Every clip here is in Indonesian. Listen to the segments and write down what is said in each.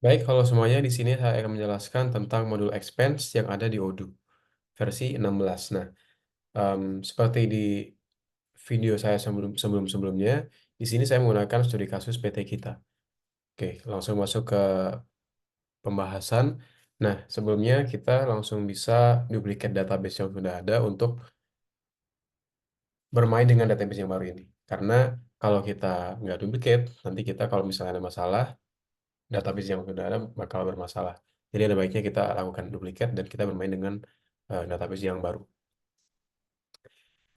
Baik, kalau semuanya di sini saya akan menjelaskan tentang modul expense yang ada di Odoo versi 16. Nah, seperti di video saya sebelumnya, di sini saya menggunakan studi kasus PT kita. Oke, langsung masuk ke pembahasan. Nah, sebelumnya kita langsung bisa duplicate database yang sudah ada untuk bermain dengan database yang baru ini. Karena kalau kita nggak duplicate, nanti kita kalau misalnya ada masalah, database yang sudah ada bakal bermasalah. Jadi ada baiknya kita lakukan duplikat dan kita bermain dengan database yang baru.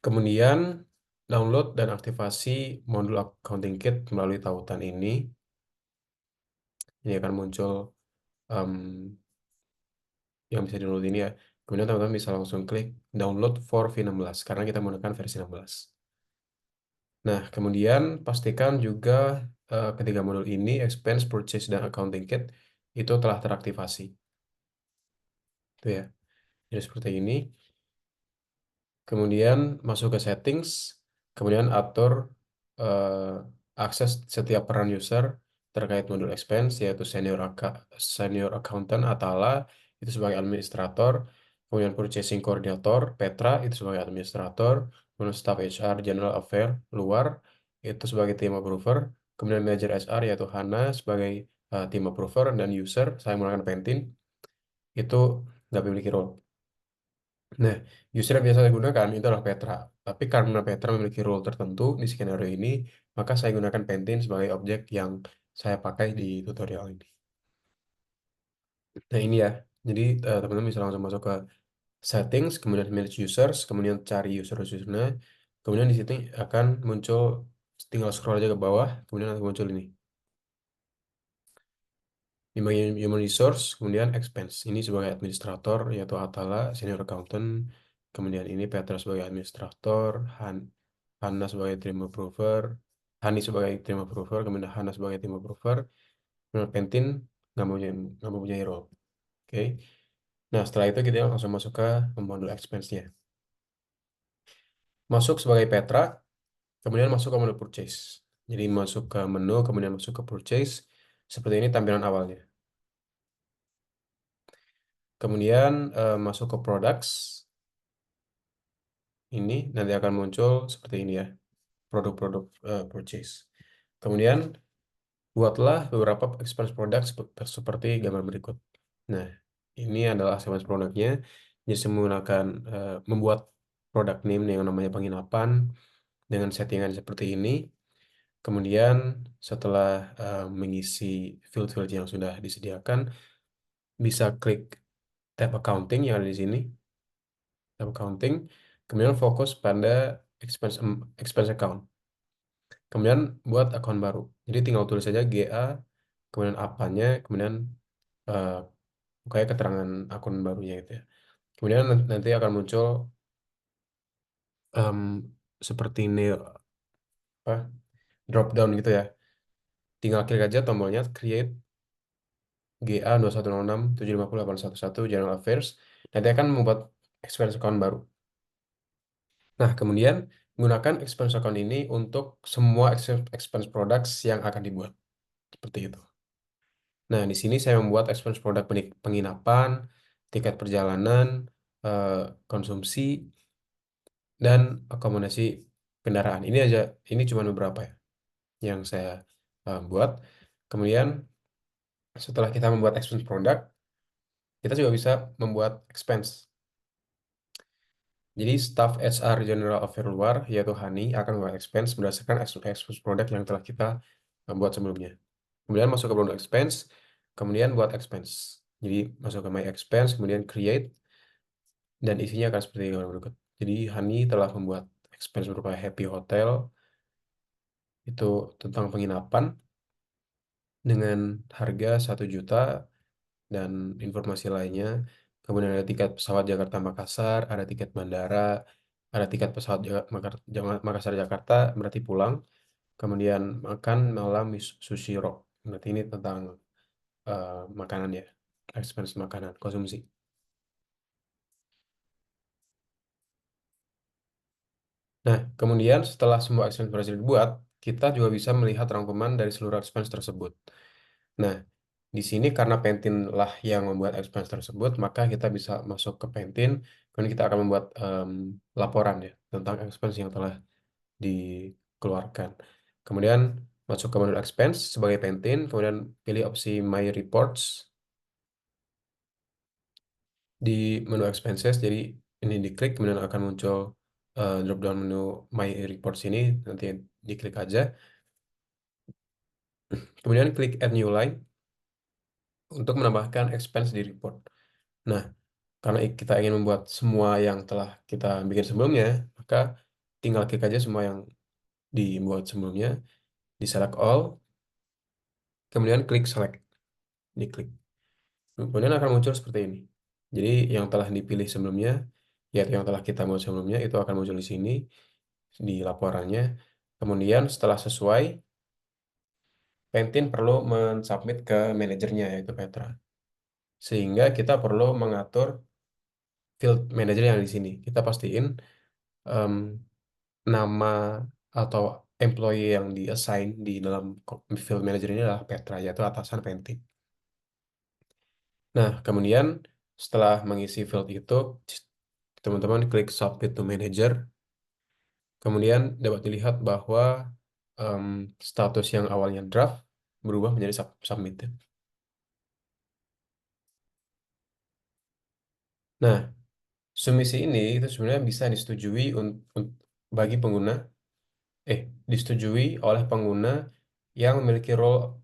Kemudian download dan aktivasi modul Accounting Kit melalui tautan ini. Ini akan muncul em, yang bisa download ini ya. Kemudian teman-teman bisa langsung klik download for V16 karena kita menggunakan versi 16. Nah, kemudian pastikan juga ketiga modul ini, Expense, Purchase, dan Accounting Kit, itu telah teraktivasi. Itu ya. Jadi seperti ini. Kemudian masuk ke settings, kemudian atur akses setiap peran user terkait modul expense, yaitu senior accountant Atala itu sebagai administrator, kemudian purchasing coordinator Petra itu sebagai administrator, kemudian staff HR General Affair luar itu sebagai team approver, kemudian manager HR yaitu Hana sebagai team approver, dan user saya menggunakan Pentin itu nggak memiliki role. Nah, user yang biasa saya gunakan itu adalah Petra. Tapi karena Petra memiliki role tertentu di skenario ini, maka saya gunakan Pentin sebagai objek yang saya pakai di tutorial ini. Nah, ini ya. Jadi, teman-teman bisa langsung masuk ke settings, kemudian manage users, kemudian cari user-usernya. Kemudian di sini akan muncul, tinggal scroll aja ke bawah, kemudian akan muncul ini. Di bagian human resource, kemudian expense. Ini sebagai administrator, yaitu Atala, senior accountant. Kemudian ini Petra sebagai administrator, Hana sebagai team approver, Hani sebagai team approver, kemudian Hana sebagai team approver, kemudian Pentin nggak mempunyai role. Oke. Nah, setelah itu kita langsung masuk ke modul expense-nya. Masuk sebagai Petra, kemudian masuk ke menu purchase. Jadi masuk ke menu, kemudian masuk ke purchase. Seperti ini tampilan awalnya. Kemudian masuk ke products. Ini nanti akan muncul seperti ini ya, produk-produk purchase. Kemudian buatlah beberapa expense product seperti gambar berikut. Nah, ini adalah expense produknya. Jadi saya menggunakan membuat product name yang namanya penginapan dengan settingan seperti ini. Kemudian setelah mengisi field-field yang sudah disediakan, bisa klik tab accounting yang ada di sini, tab accounting. Kemudian fokus pada expense account. Kemudian buat akun baru. Jadi tinggal tulis saja GA, kemudian apanya, kemudian eh, kayak keterangan akun barunya gitu ya. Kemudian nanti akan muncul em, seperti ini apa, drop down gitu ya. Tinggal klik aja tombolnya create GA 2106750811 General Affairs. Nanti akan membuat expense account baru. Nah, kemudian gunakan expense account ini untuk semua expense products yang akan dibuat. Seperti itu. Nah, di sini saya membuat expense produk penginapan, tiket perjalanan, eh, konsumsi, dan akomodasi kendaraan. Ini aja, ini cuma beberapa ya yang saya buat. Kemudian setelah kita membuat expense produk, kita juga bisa membuat expense. Jadi staff HR General Affair luar, yaitu Hani, akan membuat expense berdasarkan expense produk yang telah kita buat sebelumnya. Kemudian masuk ke produk expense, kemudian buat expense. Jadi masuk ke my expense, kemudian create, dan isinya akan seperti yang berikut. Jadi Hani telah membuat expense berupa Happy Hotel, itu tentang penginapan dengan harga 1 juta dan informasi lainnya. Kemudian ada tiket pesawat Jakarta Makassar, ada tiket bandara, ada tiket pesawat Makassar Jakarta berarti pulang. Kemudian makan malam sushi rock. Berarti ini tentang makanan ya, expense makanan konsumsi. Nah, kemudian setelah semua expense berhasil dibuat, kita juga bisa melihat rangkuman dari seluruh expense tersebut. Nah, Di sini karena Pentin lah yang membuat expense tersebut, maka kita bisa masuk ke Pentin, kemudian kita akan membuat laporan ya tentang expense yang telah dikeluarkan. Kemudian masuk ke menu expense sebagai Pentin, kemudian pilih opsi My Reports di menu expenses. Jadi ini diklik, kemudian akan muncul drop down menu My Reports ini, nanti diklik aja. Kemudian klik Add New Line untuk menambahkan expense di report. Nah, karena kita ingin membuat semua yang telah kita bikin sebelumnya, maka tinggal klik aja semua yang dibuat sebelumnya, di select all, kemudian klik select, diklik. Kemudian akan muncul seperti ini. Jadi yang telah dipilih sebelumnya, yaitu yang telah kita buat sebelumnya, itu akan muncul di sini, di laporannya. Kemudian setelah sesuai, Pentin perlu mensubmit ke manajernya, yaitu Petra. Sehingga kita perlu mengatur field manager yang di sini. Kita pastiin em, nama atau employee yang di-assign di dalam field manager ini adalah Petra, yaitu atasan Pentin. Nah, kemudian setelah mengisi field itu, teman-teman klik Submit to Manager. Kemudian dapat dilihat bahwa em, status yang awalnya draft berubah menjadi submitted. Nah, submisi ini itu sebenarnya bisa disetujui bagi pengguna, disetujui oleh pengguna yang memiliki role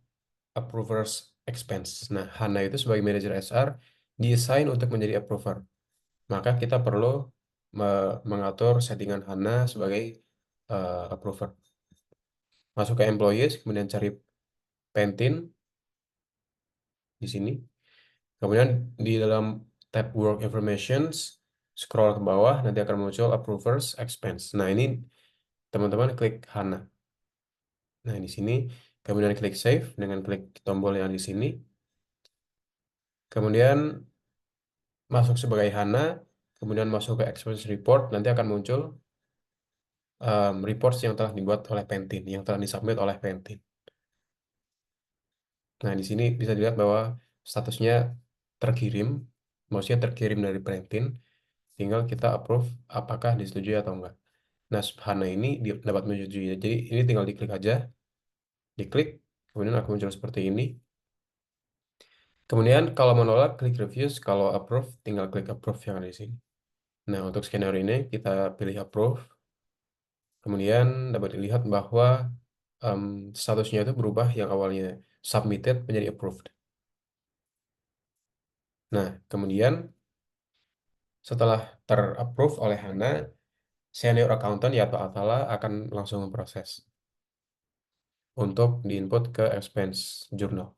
approvers expense. Nah, Hana itu sebagai manajer SR diassign untuk menjadi approver. Maka kita perlu mengatur settingan Hana sebagai approver. Masuk ke employees, kemudian cari Pentin di sini. Kemudian di dalam tab Work Informations, scroll ke bawah, nanti akan muncul Approvers Expense. Nah, ini teman-teman klik Hana. Nah, di sini, kemudian klik Save dengan klik tombol yang di sini. Kemudian masuk sebagai Hana, kemudian masuk ke Expense Report, nanti akan muncul reports yang telah dibuat oleh Pentin, yang telah disubmit oleh Pentin. Nah, di sini bisa dilihat bahwa statusnya terkirim, maksudnya terkirim dari Pentin, tinggal kita approve apakah disetujui atau enggak. Nah, Hana ini dapat menyetujui. Jadi ini tinggal diklik aja, diklik, kemudian akan muncul seperti ini. Kemudian kalau menolak, klik reviews, kalau approve, tinggal klik approve yang ada di sini. Nah, untuk skenario ini kita pilih approve, kemudian dapat dilihat bahwa em, statusnya itu berubah yang awalnya submitted menjadi approved. Nah, kemudian setelah terapprove oleh Hana, senior accountant yaitu Atala akan langsung memproses untuk diinput ke expense journal.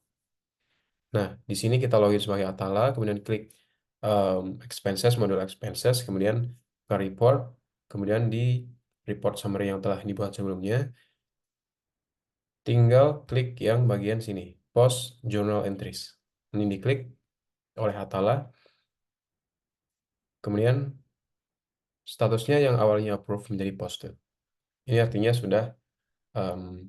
Nah, di sini kita login sebagai Atala, kemudian klik expenses, modul expenses, kemudian ke report, kemudian di report summary yang telah dibuat sebelumnya, tinggal klik yang bagian sini, post journal entries. Ini diklik oleh Atala, kemudian statusnya yang awalnya approved menjadi posted. Ini artinya sudah em,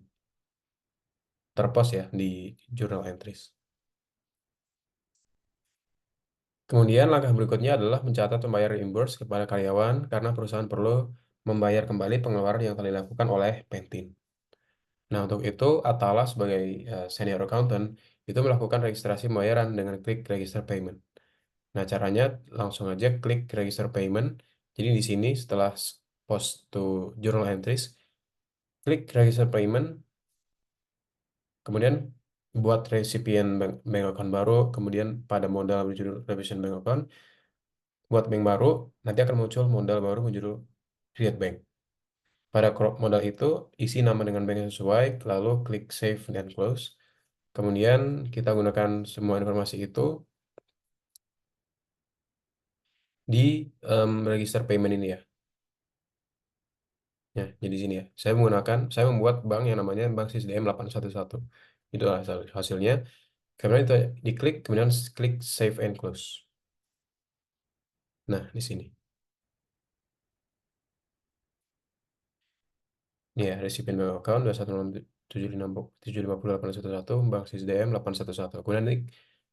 terpost ya di journal entries. Kemudian langkah berikutnya adalah mencatat membayar reimburse kepada karyawan karena perusahaan perlu membayar kembali pengeluaran yang telah dilakukan oleh Pentin. Nah, untuk itu Atala sebagai senior accountant itu melakukan registrasi pembayaran dengan klik register payment. Nah, caranya langsung aja klik register payment. Jadi di sini setelah post to journal entries, klik register payment, kemudian buat recipient bank account baru, kemudian pada modal berjudul revision bank account, buat bank baru, nanti akan muncul modal baru berjudul create bank. Pada modal itu, isi nama dengan bank yang sesuai, lalu klik save dan close. Kemudian kita gunakan semua informasi itu di register payment ini ya. Ya, jadi sini ya. Saya membuat bank yang namanya Bank SISDM 811. Itu hasilnya. Kemudian itu diklik, kemudian klik save and close. Nah, di sini. Ini ya, recipient bank account 21 7508811, bank SISDM 811. Kemudian nih,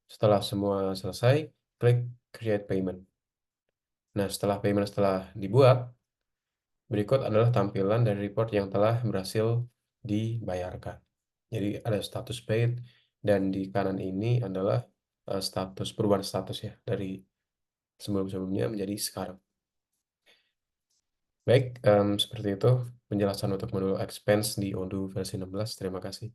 setelah semua selesai, klik create payment. Nah, setelah dibuat, berikut adalah tampilan dari report yang telah berhasil dibayarkan. Jadi ada status paid, dan di kanan ini adalah perubahan status ya, dari sebelum-sebelumnya menjadi sekarang. Baik, seperti itu penjelasan untuk modul expense di Odoo versi 16. Terima kasih.